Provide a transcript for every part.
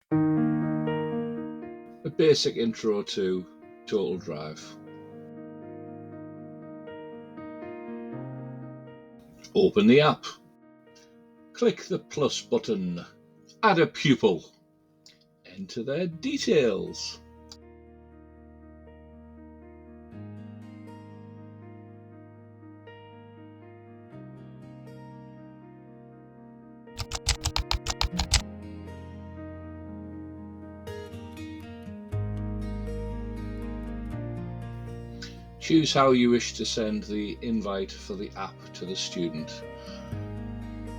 A basic intro to Total Drive. Open the app. Click the plus button. Add a pupil. Enter their details. Choose how you wish to send the invite for the app to the student.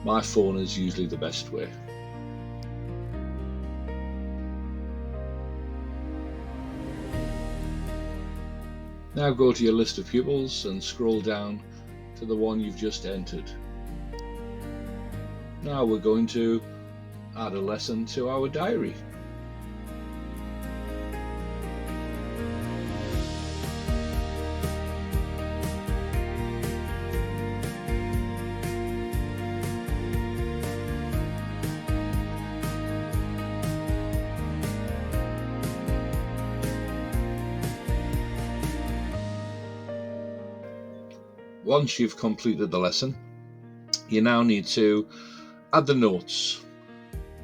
My phone is usually the best way. Now go to your list of pupils and scroll down to the one you've just entered. Now we're going to add a lesson to our diary. Once you've completed the lesson, you now need to add the notes.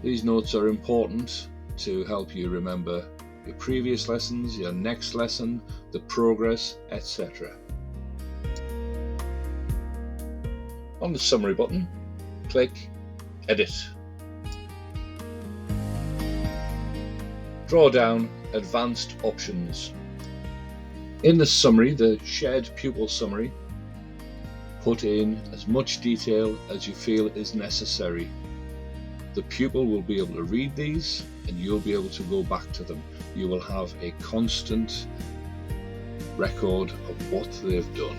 These notes are important to help you remember your previous lessons, your next lesson, the progress, etc. On the summary button, click Edit. Draw down Advanced Options. In the summary, the shared pupil summary, put in as much detail as you feel is necessary. The pupil will be able to read these and you'll be able to go back to them. You will have a constant record of what they've done.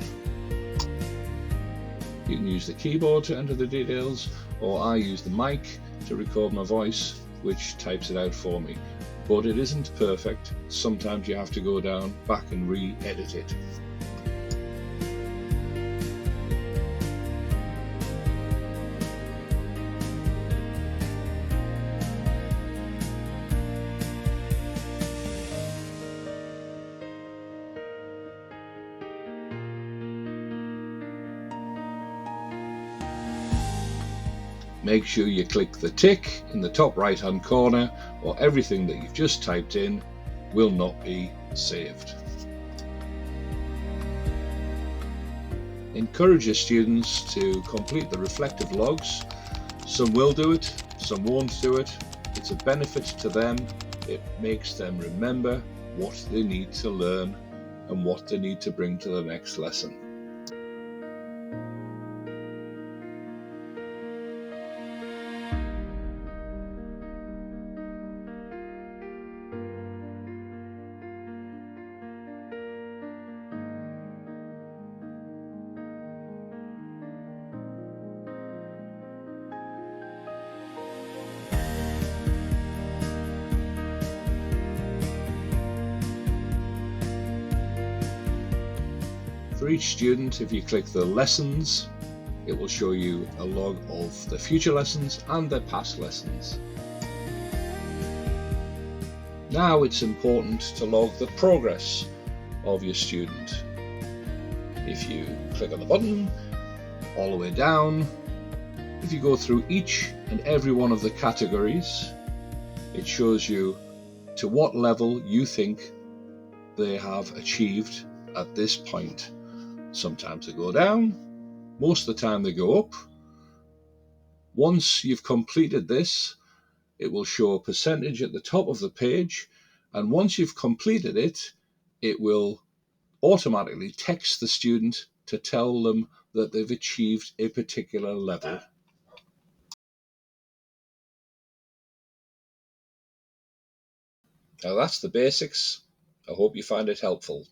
You can use the keyboard to enter the details, or I use the mic to record my voice, which types it out for me. But it isn't perfect. Sometimes you have to go back and re-edit it. Make sure you click the tick in the top right hand corner, or everything that you've just typed in will not be saved. Encourage your students to complete the reflective logs. Some will do it, some won't do it. It's a benefit to them. It makes them remember what they need to learn and what they need to bring to the next lesson. For each student, if you click the lessons, it will show you a log of the future lessons and their past lessons. Now it's important to log the progress of your student. If you click on the button all the way down, if you go through each and every one of the categories, it shows you to what level you think they have achieved at this point. Sometimes they go down, most of the time they go up. Once you've completed this, it will show a percentage at the top of the page, and once you've completed it, it will automatically text the student to tell them that they've achieved a particular level. Now that's the basics. I hope you find it helpful.